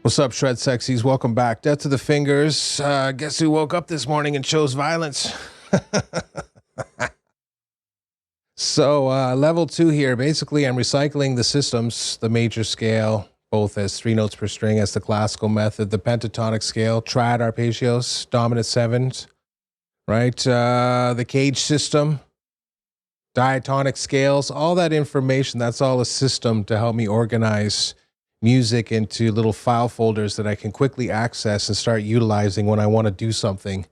What's up, Shred Sexies? Welcome back. Death to the Fingers. Guess who woke up this morning and chose violence? So, level 2 here. Basically, I'm recycling the systems, the major scale, both as 3 notes per string as the classical method, the pentatonic scale, triad arpeggios, dominant sevens, right? The cage system, diatonic scales, all that information, that's all a system to help me organize music into little file folders that I can quickly access and start utilizing when I want to do something.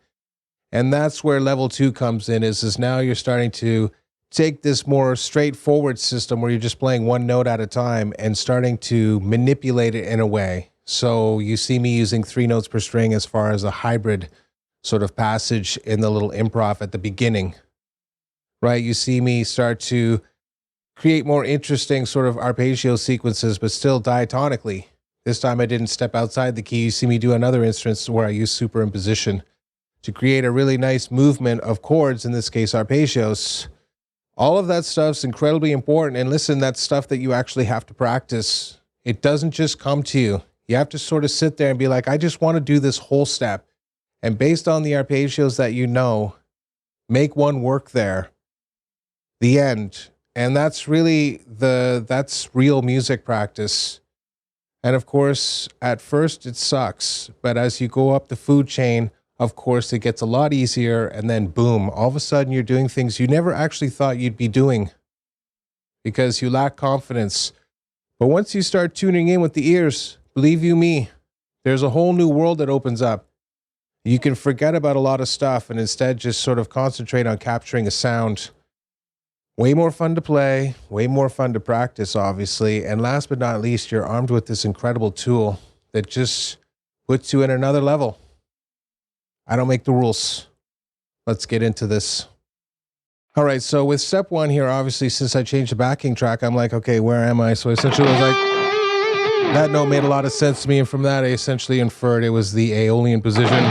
And that's where level 2 comes in, is now you're starting to take this more straightforward system where you're just playing one note at a time and starting to manipulate it in a way. So you see me using 3 notes per string as far as a hybrid sort of passage in the little improv at the beginning, right? You see me start to create more interesting sort of arpeggio sequences, but still diatonically. This time I didn't step outside the key. You see me do another instance where I use superimposition to create a really nice movement of chords, in this case arpeggios. All of that stuff's incredibly important. And listen, that's stuff that you actually have to practice. It doesn't just come to you. You have to sort of sit there and be like, I just want to do this whole step. And based on the arpeggios that you know, make one work there. The end. And that's really that's real music practice. And of course, at first it sucks. But as you go up the food chain, of course, it gets a lot easier, and then boom, all of a sudden you're doing things you never actually thought you'd be doing because you lack confidence. But once you start tuning in with the ears, believe you me, there's a whole new world that opens up. You can forget about a lot of stuff and instead just sort of concentrate on capturing a sound. Way more fun to play, way more fun to practice, obviously. And last but not least, you're armed with this incredible tool that just puts you in another level. I don't make the rules. Let's get into this. All right, so with step 1 here, obviously, since I changed the backing track, I'm like, okay, where am I? So essentially it was like, that note made a lot of sense to me, and from that I essentially inferred it was the Aeolian position.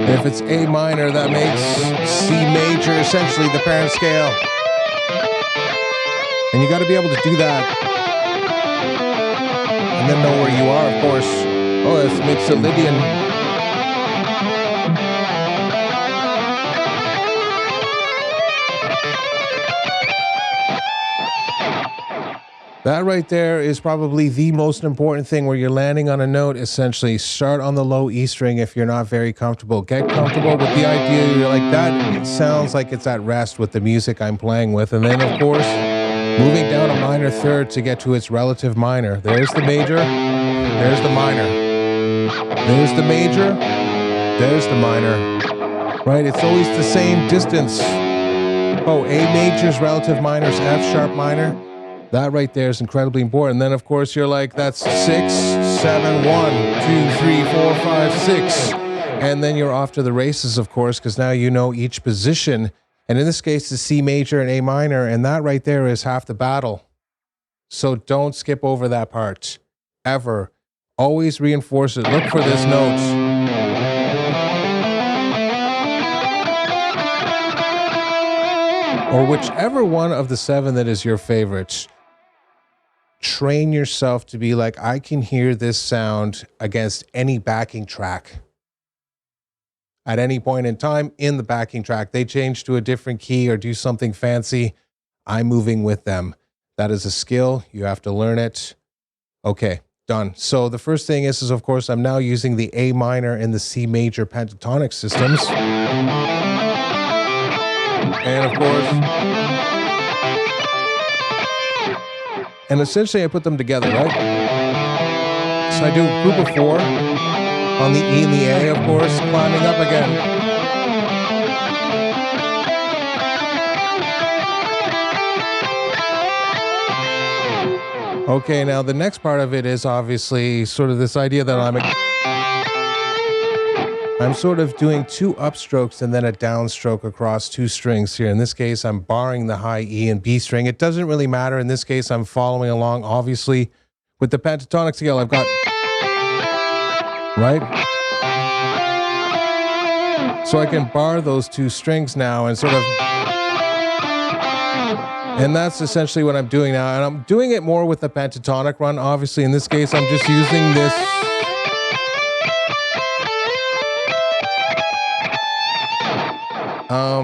If it's A minor, that makes C major essentially the parent scale. And you got to be able to do that. And then know where you are, of course. Oh, it's Mixolydian. That right there is probably the most important thing where you're landing on a note. Essentially, start on the low E string if you're not very comfortable. Get comfortable with the idea. You're like, that it sounds like it's at rest with the music I'm playing with. And then, of course, moving down a minor third to get to its relative minor. There's the major, there's the minor. There's the major, there's the minor. Right? It's always the same distance. Oh, A major's relative minor is F sharp minor. That right there is incredibly important. And then, of course, you're like, that's 6, 7, 1, 2, 3, 4, 5, 6. And then you're off to the races, of course, because now you know each position. And in this case, the C major and A minor. And that right there is half the battle. So don't skip over that part. Ever. Always reinforce it. Look for this note. Or whichever one of the 7 that is your favorite. Train yourself to be like, I can hear this sound against any backing track. At any point in time in the backing track, they change to a different key or do something fancy. I'm moving with them. That is a skill. You have to learn it. Okay, done. So the first thing is of course, I'm now using the A minor and the C major pentatonic systems. And of course, and essentially I put them together, right? So I do a group of 4 on the E and the A, of course, climbing up again. Okay, now the next part of it is obviously sort of this idea that I'm sort of doing 2 upstrokes and then a downstroke across 2 strings here. In this case, I'm barring the high E and B string. It doesn't really matter. In this case, I'm following along, obviously, with the pentatonic scale. I've got, right? So I can bar those 2 strings now and sort of And that's essentially what I'm doing now. And I'm doing it more with the pentatonic run. Obviously, in this case, I'm just using this.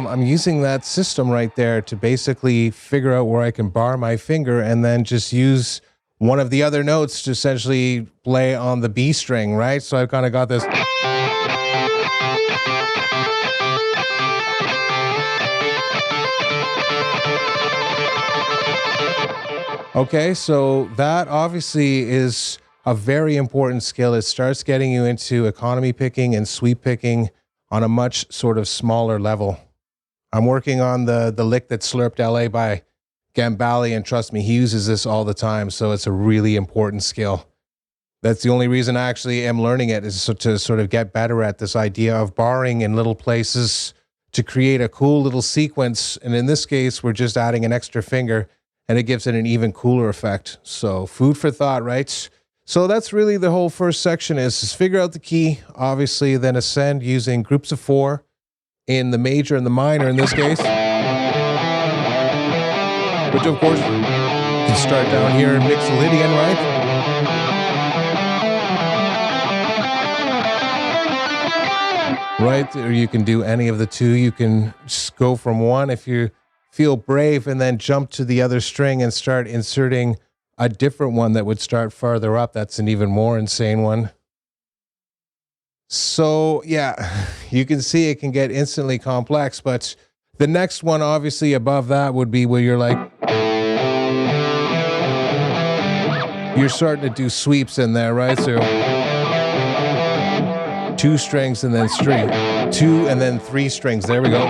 I'm using that system right there to basically figure out where I can bar my finger and then just use one of the other notes to essentially play on the B string, right? So I've kind of got this. Okay, so that obviously is a very important skill. It starts getting you into economy picking and sweep picking on a much sort of smaller level. I'm working on the lick that slurped LA by Gambale, and trust me, he uses this all the time, so it's a really important skill. That's the only reason I actually am learning it, is to sort of get better at this idea of barring in little places to create a cool little sequence. And in this case, we're just adding an extra finger, and it gives it an even cooler effect. So food for thought, right? So that's really the whole first section is figure out the key, obviously, then ascend using groups of 4 in the major and the minor in this case. Which of course, you can start down here in Mixolydian, right? Right, or you can do any of the two. You can just go from one if you feel brave and then jump to the other string and start inserting a different one that would start farther up. That's an even more insane one. So yeah, you can see it can get instantly complex, but the next one obviously above that would be where you're like, you're starting to do sweeps in there, right? So 2 strings and then string, 2 and then 3 strings. There we go.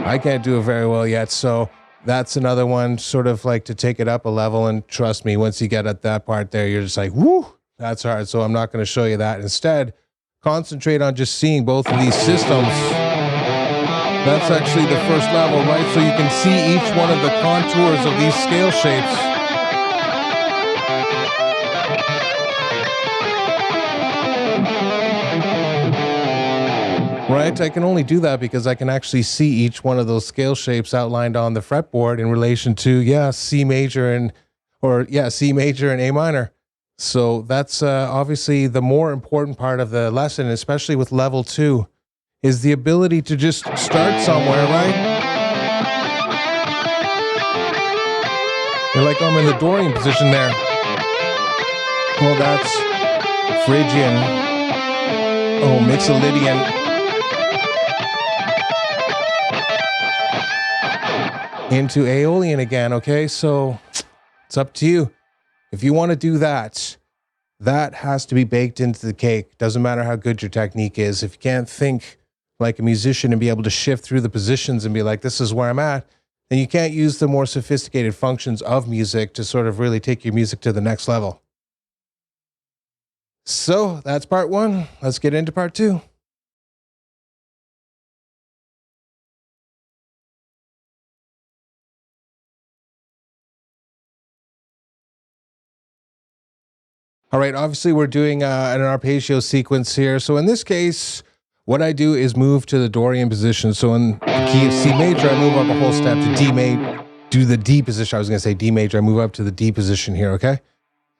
I can't do it very well yet, so that's another one, sort of like to take it up a level. And trust me, once you get at that part there, you're just like, whoo, that's hard. So I'm not going to show you that. Instead, concentrate on just seeing both of these systems. That's actually the first level, right? So you can see each one of the contours of these scale shapes. Right? I can only do that because I can actually see each one of those scale shapes outlined on the fretboard in relation to, C major and A minor. So that's obviously the more important part of the lesson, especially with level 2, is the ability to just start somewhere, right? You're like, I'm in the Dorian position there. Well, that's Phrygian. Oh, Mixolydian. Into Aeolian again, okay? So it's up to you. If you want to do that, that has to be baked into the cake. Doesn't matter how good your technique is. If you can't think like a musician and be able to shift through the positions and be like, this is where I'm at, then you can't use the more sophisticated functions of music to sort of really take your music to the next level. So that's part 1. Let's get into part 2. All right, obviously we're doing an arpeggio sequence here. So in this case, what I do is move to the Dorian position. So in the key of C major, I move up a whole step to D major, do the D position. I was going to say D major. I move up to the D position here, okay?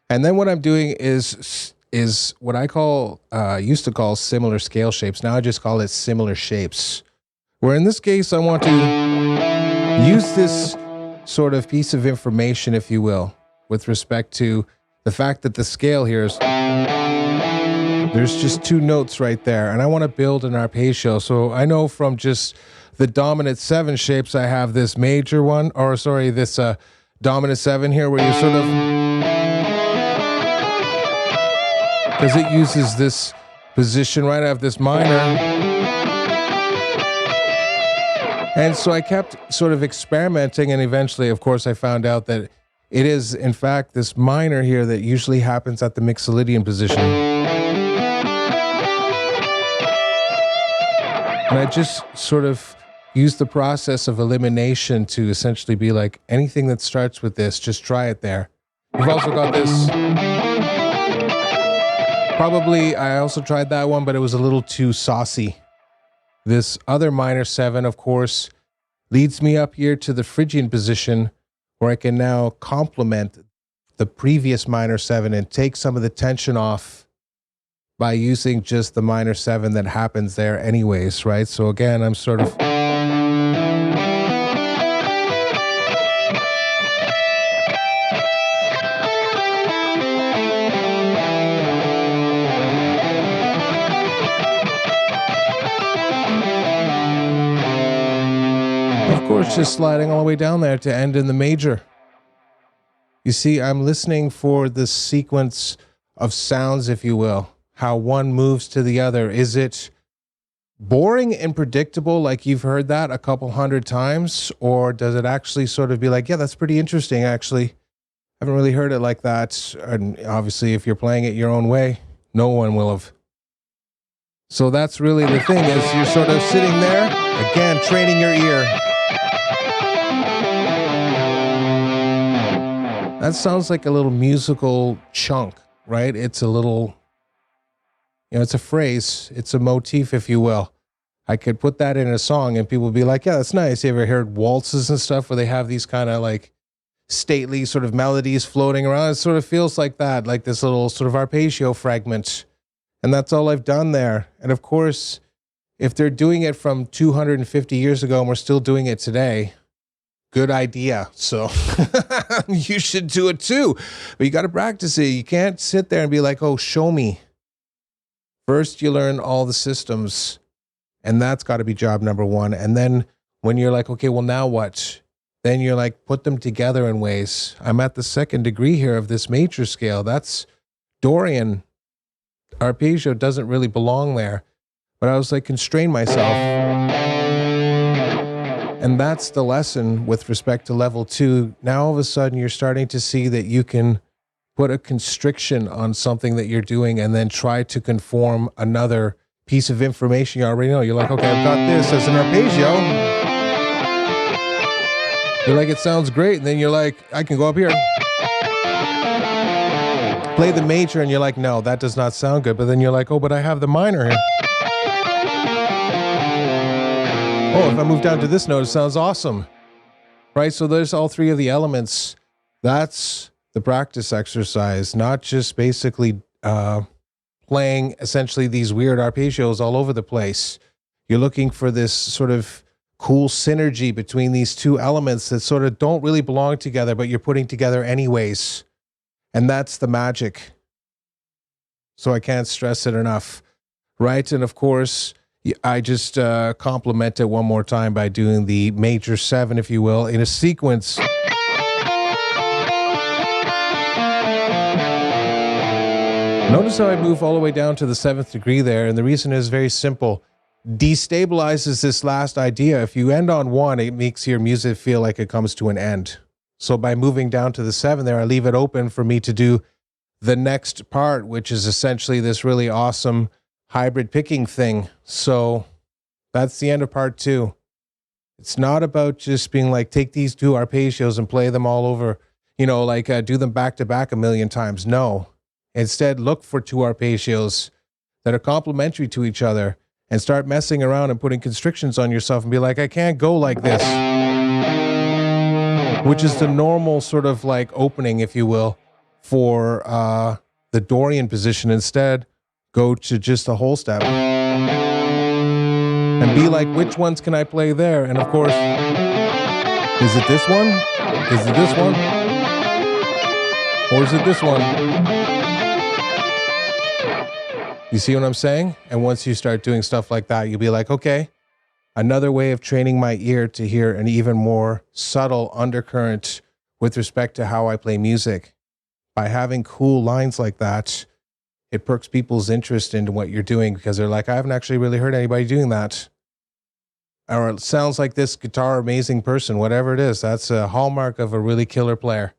And then what I'm doing is what I call, used to call similar scale shapes. Now I just call it similar shapes. Where in this case, I want to use this sort of piece of information, if you will, with respect to the fact that the scale here is, there's just 2 notes right there, and I want to build an arpeggio. So I know from just the dominant 7 shapes, I have this major one, or sorry, this dominant 7 here, where you sort of, because it uses this position, right? I have this minor. And so I kept sort of experimenting, and eventually, of course, I found out that it is, in fact, this minor here that usually happens at the Mixolydian position. And I just sort of use the process of elimination to essentially be like, anything that starts with this, just try it there. You've also got this. Probably, I also tried that one, but it was a little too saucy. This other minor 7, of course, leads me up here to the Phrygian position, where I can now complement the previous minor 7 and take some of the tension off by using just the minor 7 that happens there anyways, right? So again, I'm sort of... Of course, just sliding all the way down there to end in the major. You see, I'm listening for this sequence of sounds, if you will, how one moves to the other. Is it boring and predictable, like you've heard that a couple hundred times? Or does it actually sort of be like, yeah, that's pretty interesting, actually. I haven't really heard it like that. And obviously, if you're playing it your own way, no one will have. So that's really the thing, is you're sort of sitting there, again, training your ear. That sounds like a little musical chunk, right? It's a little, it's a phrase. It's a motif, if you will. I could put that in a song and people would be like, yeah, that's nice. You ever heard waltzes and stuff where they have these kind of like stately sort of melodies floating around? It sort of feels like that, like this little sort of arpeggio fragment. And that's all I've done there. And of course, if they're doing it from 250 years ago and we're still doing it today, good idea. So you should do it too. But you got to practice it. You can't sit there and be like, oh, show me. First, you learn all the systems. And that's got to be job number one. And then when you're like, okay, well, now what? Then you're like, put them together in ways. I'm at the second degree here of this major scale. That's Dorian. Arpeggio doesn't really belong there. But I was like, constrain myself. And that's the lesson with respect to level 2. Now all of a sudden you're starting to see that you can put a constriction on something that you're doing and then try to conform another piece of information you already know. You're like, okay, I've got this as an arpeggio. You're like, it sounds great. And then you're like, I can go up here. Play the major and you're like, no, that does not sound good. But then you're like, oh, but I have the minor here. Oh, if I move down to this note, it sounds awesome. Right? So there's all three of the elements. That's the practice exercise, not just basically playing essentially these weird arpeggios all over the place. You're looking for this sort of cool synergy between these two elements that sort of don't really belong together, but you're putting together anyways. And that's the magic. So I can't stress it enough. Right? And of course, I just complement it one more time by doing the major 7, if you will, in a sequence. Notice how I move all the way down to the 7th degree there, and the reason is very simple. Destabilizes this last idea. If you end on 1, it makes your music feel like it comes to an end. So by moving down to the 7 there, I leave it open for me to do the next part, which is essentially this really awesome hybrid picking thing. So that's the end of part 2. It's not about just being like, take these 2 arpeggios and play them all over, like do them back to back a million times. No. Instead, look for 2 arpeggios that are complementary to each other and start messing around and putting constrictions on yourself and be like, I can't go like this. Which is the normal sort of like opening, if you will, for the Dorian position. Instead, go to just a whole step and be like, which ones can I play there? And of course, is it this one? Is it this one? Or is it this one? You see what I'm saying? And once you start doing stuff like that, you'll be like, okay, another way of training my ear to hear an even more subtle undercurrent with respect to how I play music. By having cool lines like that, it perks people's interest into what you're doing because they're like, I haven't actually really heard anybody doing that. Or it sounds like this guitar amazing person, whatever it is. That's a hallmark of a really killer player.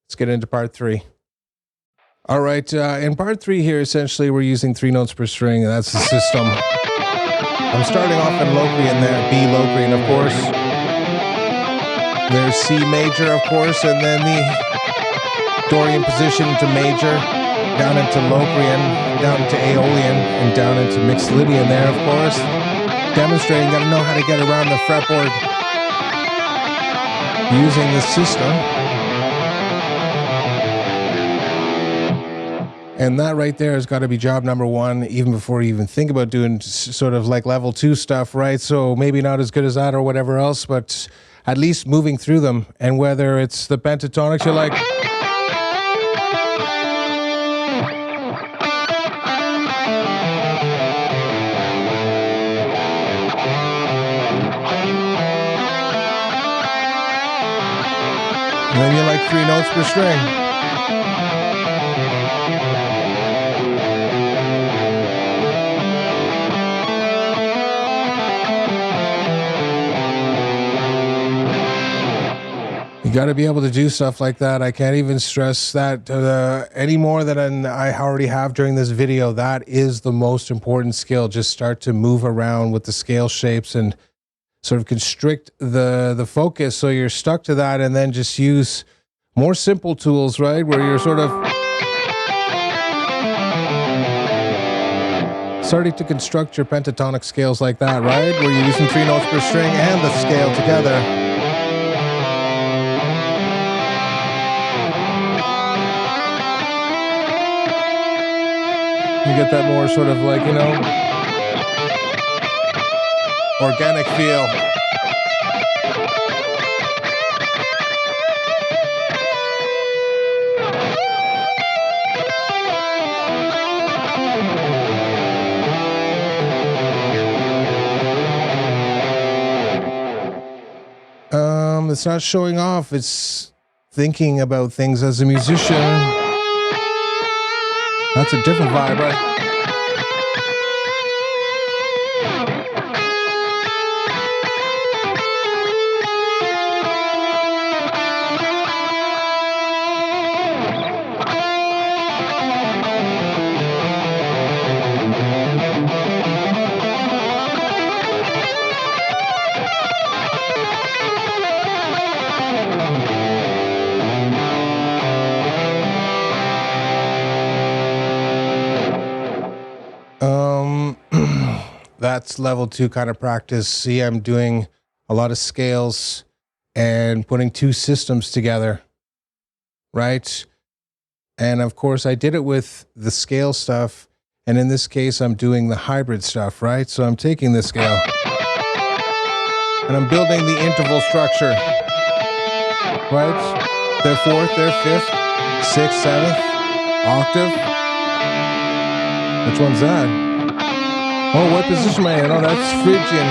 Let's get into part 3. All right, in part 3 here, essentially, we're using 3 notes per string, and that's the system. I'm starting off in Locrian there, B Locrian, of course. There's C major, of course, and then the Dorian position to major, down into Locrian, down into Aeolian, and down into Mixolydian there, of course. demonstrating, got to know how to get around the fretboard using the system. And that right there has got to be job number one, even before you even think about doing sort of like level 2 stuff, right? So maybe not as good as that or whatever else, but at least moving through them. And whether it's the pentatonics, you're like... And then you're like 3 notes per string. Got to be able to do stuff like that. I can't even stress that any more than I already have during this video. That is the most important skill. Just start to move around with the scale shapes and sort of constrict the focus so you're stuck to that, and then just use more simple tools, right? Where you're sort of starting to construct your pentatonic scales like that, right? Where you're using 3 notes per string and the scale together. You get that more sort of like, you know, organic feel. It's not showing off, it's thinking about things as a musician. That's a different vibe, right? That's level 2 kind of practice. See, I'm doing a lot of scales and putting 2 systems together, right? And of course, I did it with the scale stuff. And in this case, I'm doing the hybrid stuff, right? So I'm taking the scale and I'm building the interval structure, right? They're 4th, they're 5th, 6th, 7th, octave. Which one's that? Oh, what position am I in? Oh, that's Phrygian.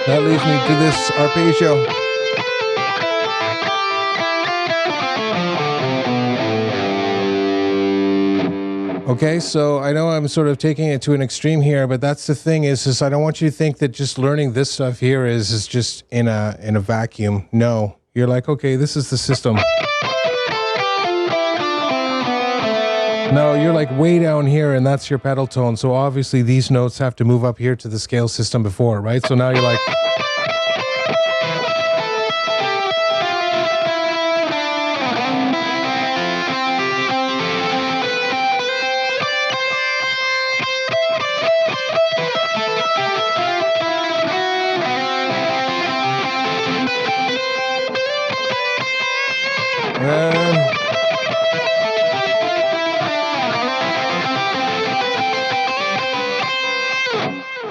That leads me to this arpeggio. Okay, so I know I'm sort of taking it to an extreme here, but that's the thing is I don't want you to think that just learning this stuff here is just in a vacuum. No, you're like, okay, this is the system. No, you're like way down here and that's your pedal tone. So obviously these notes have to move up here to the scale system before, right? So now you're like...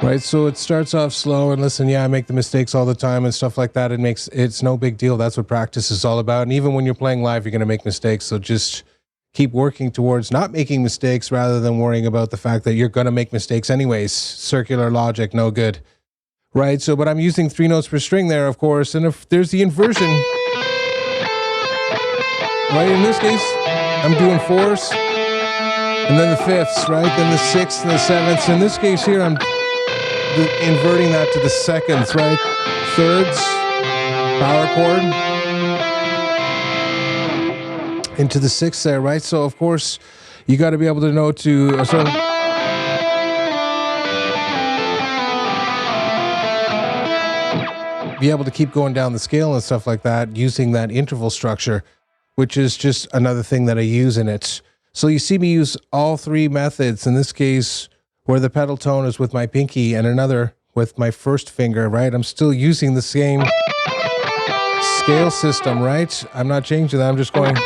Right, so it starts off slow, and listen, yeah, I make the mistakes all the time and stuff like that. It's no big deal. That's what practice is all about. And even when you're playing live, you're going to make mistakes. So just keep working towards not making mistakes rather than worrying about the fact that you're going to make mistakes anyways. Circular logic, no good. Right, so, but I'm using 3 notes per string there, of course. And if there's the inversion, right, in this case, I'm doing 4s and then the 5ths, right? Then the 6ths and the 7ths. In this case here, I'm inverting that to the 2nds, right? 3rds, power chord, into the 6th there, right? So of course, you got to be able to know to sort of be able to keep going down the scale and stuff like that using that interval structure, which is just another thing that I use in it. So you see me use all 3 methods. In this case, where the pedal tone is with my pinky and another with my first finger, right? I'm still using the same scale system, right? I'm not changing that. I'm just going...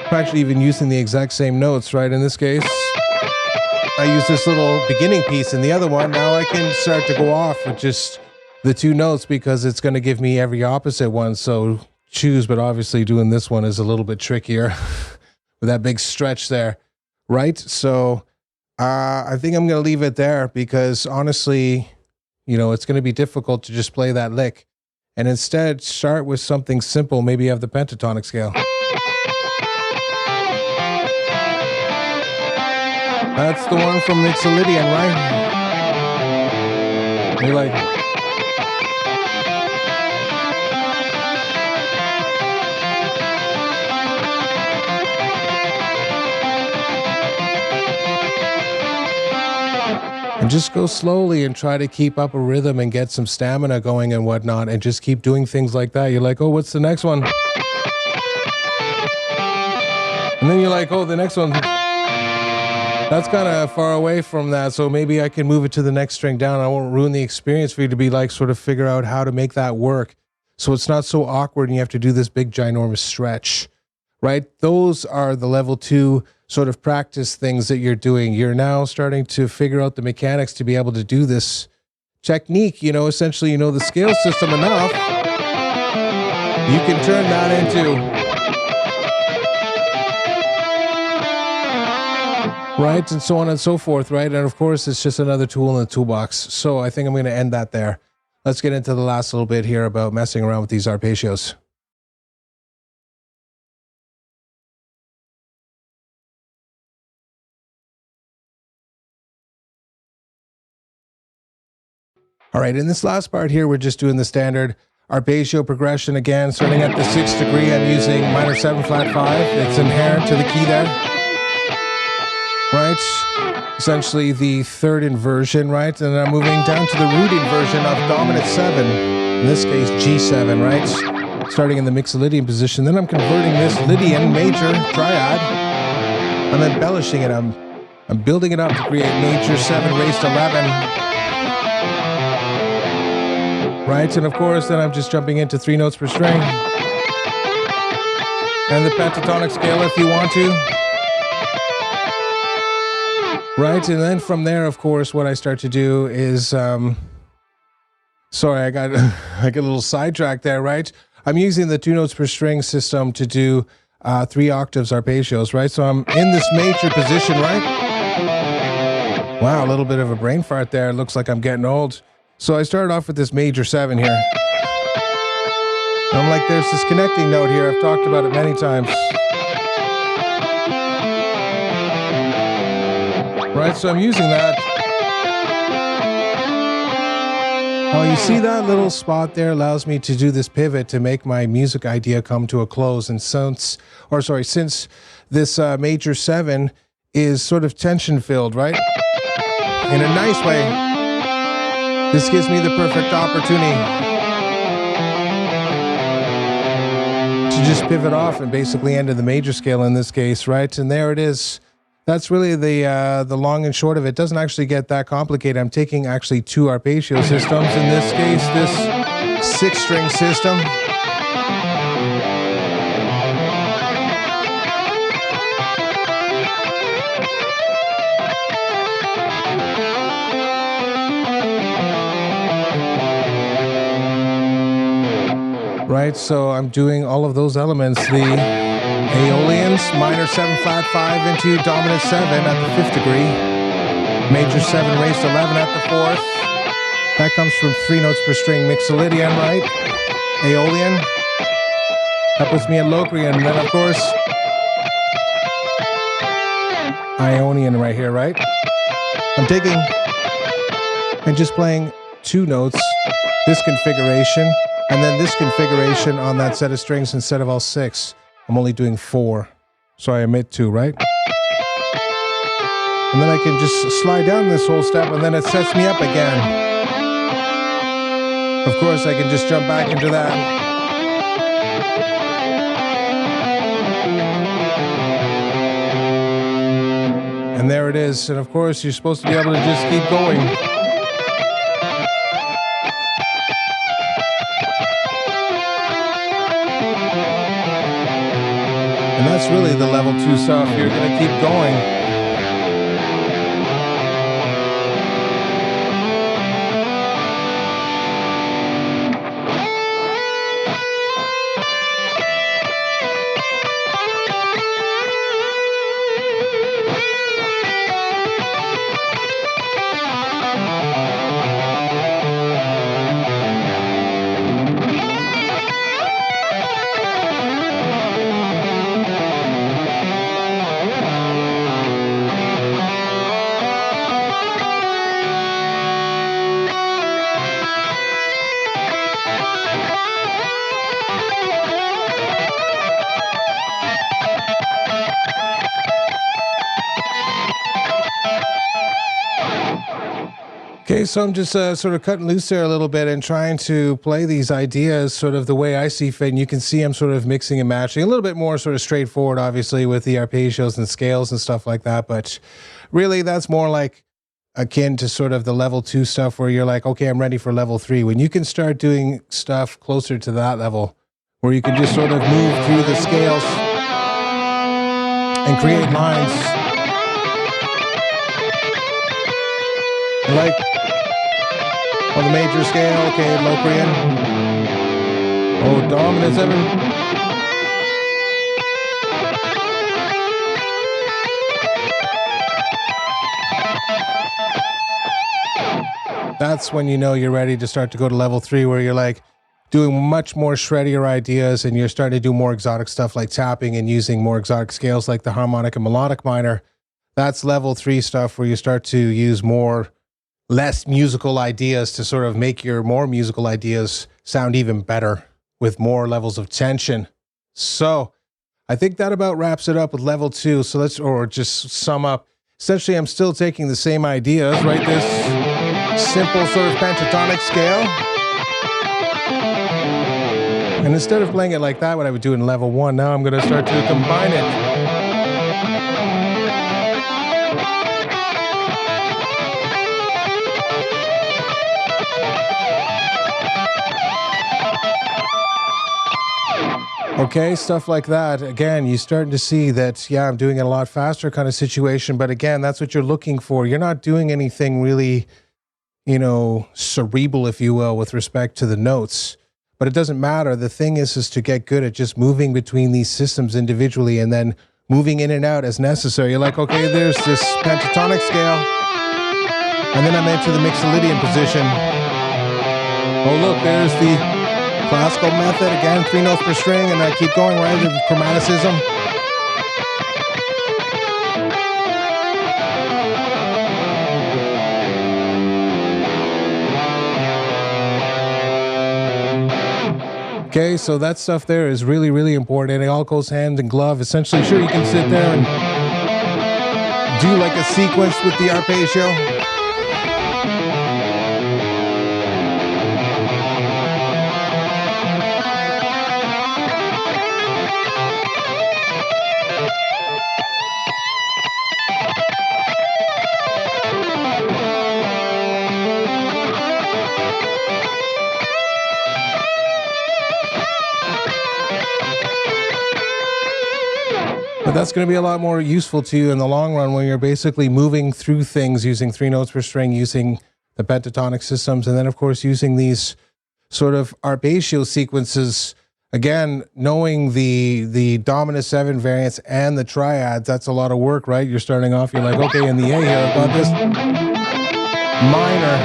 I'm actually even using the exact same notes, right? In this case, I use this little beginning piece in the other one. Now I can start to go off with just the two notes because it's going to give me every opposite one. So choose, but obviously doing this one is a little bit trickier with that big stretch there, right? So I think I'm going to leave it there because honestly, you know, it's going to be difficult to just play that lick, and instead start with something simple. Maybe you have the pentatonic scale. That's the one from Mixolydian, right? You're like... And just go slowly and try to keep up a rhythm and get some stamina going and whatnot, and just keep doing things like that. You're like, oh, what's the next one? And then you're like, oh, the next one... That's kind of far away from that, so maybe I can move it to the next string down. I won't ruin the experience for you to be like, sort of figure out how to make that work so it's not so awkward and you have to do this big ginormous stretch, right? Those are the level 2 sort of practice things that you're doing. You're now starting to figure out the mechanics to be able to do this technique. You know, essentially, you know the scale system enough, you can turn that into... right, and so on and so forth, right? And of course, it's just another tool in the toolbox. So I think I'm going to end that there. Let's get into the last little bit here about messing around with these arpeggios. All right, in this last part here, we're just doing the standard arpeggio progression again, starting at the 6th degree. I'm using minor 7 flat 5. It's inherent to the key there. Right, essentially the 3rd inversion, right? And I'm moving down to the root inversion of dominant 7, in this case G7, right? Starting in the Mixolydian position. Then I'm converting this Lydian major triad. I'm embellishing it. I'm building it up to create major 7 raised to 11. Right, and of course, then I'm just jumping into 3 notes per string. And the pentatonic scale if you want to. Right, and then from there, of course, what I start to do is, sorry, I got a little sidetracked there, right? I'm using the 2 notes per string system to do 3 octaves arpeggios, right? So I'm in this major position, right? Wow, a little bit of a brain fart there. It looks like I'm getting old. So I started off with this major 7 here. I'm like, there's this connecting note here. I've talked about it many times. Right, so I'm using that. Oh, you see that little spot there allows me to do this pivot to make my music idea come to a close. And since this major 7 is sort of tension filled, right? In a nice way, this gives me the perfect opportunity to just pivot off and basically end in the major scale in this case, right? And there it is. That's really the long and short of it. It doesn't actually get that complicated. I'm taking actually 2 arpeggio systems. In this case, this 6-string system. Right, so I'm doing all of those elements. The Aeolians, minor 7 flat 5 into dominant 7 at the 5th degree, major 7 raised 11 at the 4th. That comes from 3 notes per string Mixolydian, right? Aeolian. That puts me at Locrian. And then, of course, Ionian right here, right? I'm taking and just playing 2 notes, this configuration, and then this configuration on that set of strings instead of all 6. I'm only doing 4, so I omit 2, right? And then I can just slide down this whole step, and then it sets me up again. Of course, I can just jump back into that. And there it is. And of course, you're supposed to be able to just keep going. And that's really the level 2 stuff. You're going to keep going. Okay, so I'm just sort of cutting loose there a little bit and trying to play these ideas sort of the way I see fit. And you can see I'm sort of mixing and matching a little bit more sort of straightforward, obviously, with the arpeggios and scales and stuff like that. But really, that's more like akin to sort of the level 2 stuff where you're like, okay, I'm ready for level 3. When you can start doing stuff closer to that level, where you can just sort of move through the scales and create lines. Like, on the major scale, okay, Locrian. Oh, dominant 7. That's when you know you're ready to start to go to level 3, where you're like doing much more shreddier ideas and you're starting to do more exotic stuff like tapping and using more exotic scales like the harmonic and melodic minor. That's level 3 stuff where you start to use less musical ideas to sort of make your more musical ideas sound even better with more levels of tension. So I think that about wraps it up with level 2. So or just sum up. Essentially, I'm still taking the same ideas, right? This simple sort of pentatonic scale. And instead of playing it like that, what I would do in level 1, now I'm going to start to combine it. Okay, stuff like that. Again, you're starting to see that, yeah, I'm doing it a lot faster kind of situation. But again, that's what you're looking for. You're not doing anything really, cerebral, if you will, with respect to the notes. But it doesn't matter. The thing is to get good at just moving between these systems individually and then moving in and out as necessary. You're like, okay, there's this pentatonic scale. And then I'm into the mixolydian position. Oh, look, there's the classical method, again, 3 notes per string, and I keep going right with chromaticism. Okay, so that stuff there is really, really important, and it all goes hand in glove. Essentially, sure, you can sit there and do like a sequence with the arpeggio. But that's going to be a lot more useful to you in the long run when you're basically moving through things using 3 notes per string, using the pentatonic systems, and then, of course, using these sort of arpeggio sequences. Again, knowing the dominant 7 variants and the triads, that's a lot of work, right? You're starting off, you're like, okay, in the A here, I've got this minor,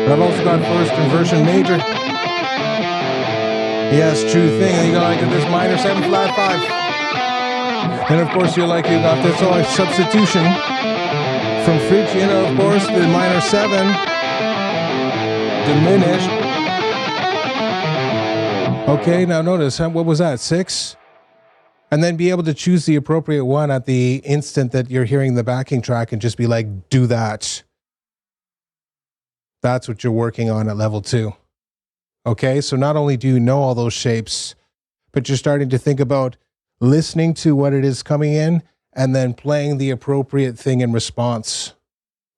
but I've also got first inversion major. Yes, true thing. And you got like this minor 7 flat 5. And of course, you're like, you got this substitution from Phrygian, of course, the minor 7 diminished. Okay, now notice, what was that, 6? And then be able to choose the appropriate one at the instant that you're hearing the backing track and just be like, do that. That's what you're working on at level 2. Okay, so not only do you know all those shapes, but you're starting to think about listening to what it is coming in and then playing the appropriate thing in response,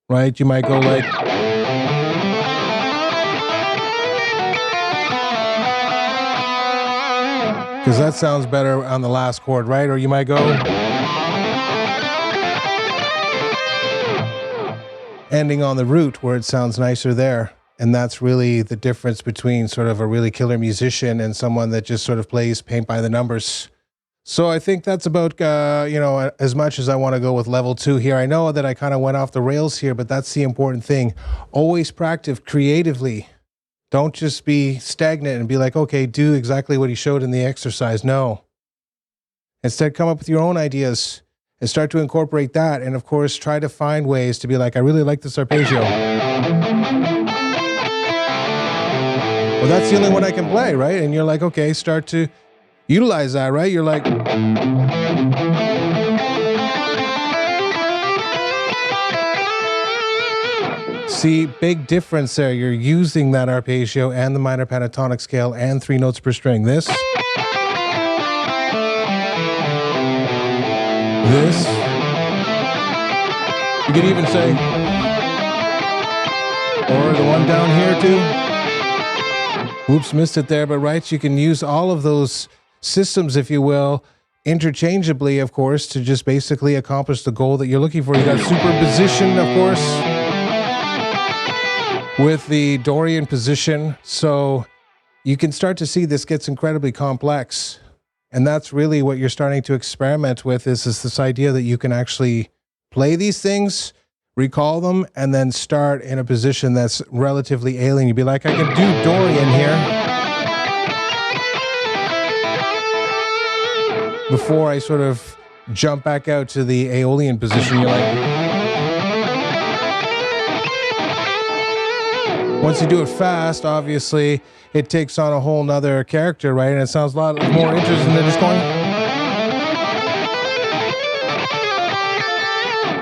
right? You might go like, because that sounds better on the last chord, right? Or you might go ending on the root where it sounds nicer there. And that's really the difference between sort of a really killer musician and someone that just sort of plays paint by the numbers. So I think that's about, you know, as much as I want to go with level 2 here. I know that I kind of went off the rails here, but that's the important thing. Always practice creatively. Don't just be stagnant and be like, okay, do exactly what he showed in the exercise. No. Instead, come up with your own ideas and start to incorporate that. And of course, try to find ways to be like, I really like this arpeggio. Well, that's the only one I can play, right? And you're like, okay, start to utilize that, right? You're like, see, big difference there. You're using that arpeggio and the minor pentatonic scale and 3 notes per string. This. You could even say, or the one down here too. Whoops, missed it there, but right, you can use all of those systems, if you will, interchangeably, of course, to just basically accomplish the goal that you're looking for. You got superposition, of course, with the Dorian position. So you can start to see this gets incredibly complex. And that's really what you're starting to experiment with is this idea that you can actually play these things, recall them, and then start in a position that's relatively alien. You'd be like, I can do Dorian here before I sort of jump back out to the Aeolian position. You're like, once you do it fast, obviously, it takes on a whole nother character, right? And it sounds a lot more interesting than just going,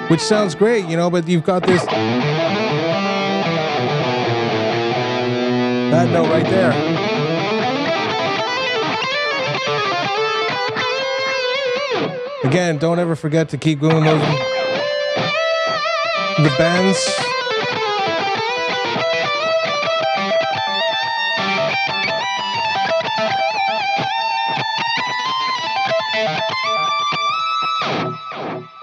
which sounds great, you know, but you've got this, that note right there. Again, don't ever forget to keep doing those, the bends.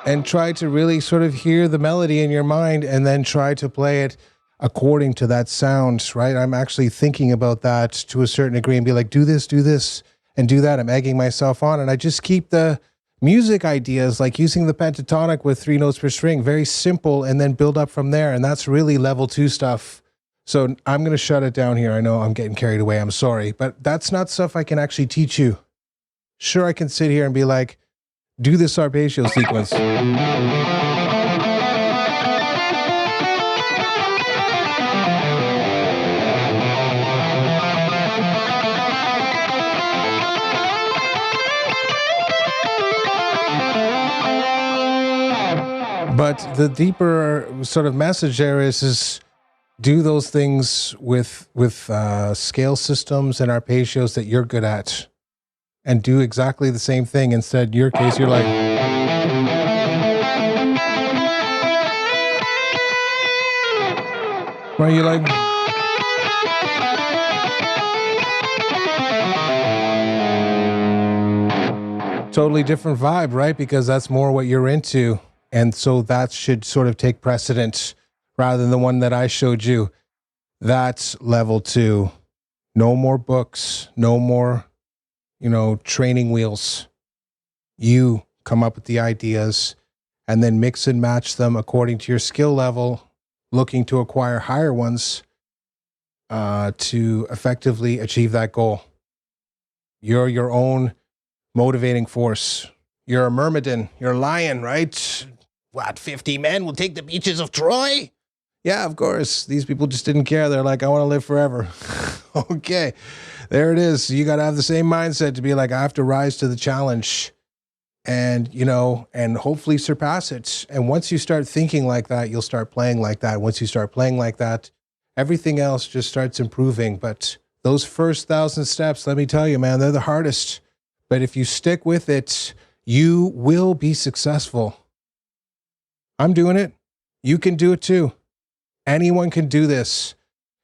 And try to really sort of hear the melody in your mind and then try to play it according to that sound, right? I'm actually thinking about that to a certain degree and be like, do this, and do that. I'm egging myself on. And I just keep the music ideas, like using the pentatonic with 3 notes per string, very simple, and then build up from there. And that's really level 2 stuff. So I'm going to shut it down here. I know I'm getting carried away. I'm sorry, but that's not stuff I can actually teach you. Sure, I can sit here and be like, do this arpeggio sequence. But the deeper sort of message there is do those things with scale systems and arpeggios that you're good at. And do exactly the same thing. Instead, in your case, you're like, right? You're like, totally different vibe, right? Because that's more what you're into. And so that should sort of take precedent rather than the one that I showed you. That's level 2. No more books, no more, you know, training wheels. You come up with the ideas and then mix and match them according to your skill level, looking to acquire higher ones to effectively achieve that goal. You're your own motivating force. You're a myrmidon. You're a lion, right? What, 50 men will take the beaches of Troy? Yeah, of course. These people just didn't care. They're like, I want to live forever. Okay, there it is. You got to have the same mindset to be like, I have to rise to the challenge and, you know, and hopefully surpass it. And once you start thinking like that, you'll start playing like that. Once you start playing like that, everything else just starts improving. But those first 1,000 steps, let me tell you, man, they're the hardest. But if you stick with it, You will be successful. I'm doing it. You can do it too. Anyone can do this.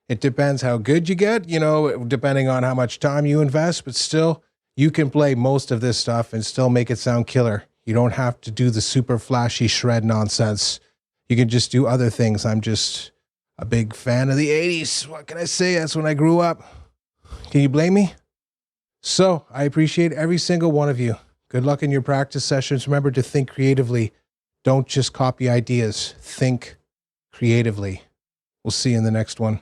It depends how good you get, you know, depending on how much time you invest, but still, you can play most of this stuff and still make it sound killer. You don't have to do the super flashy shred nonsense. You can just do other things. I'm just a big fan of the 80s. What can I say? That's when I grew up. Can you blame me? So I appreciate every single one of you. Good luck in your practice sessions. Remember to think creatively. Don't just copy ideas. Think creatively. We'll see you in the next one.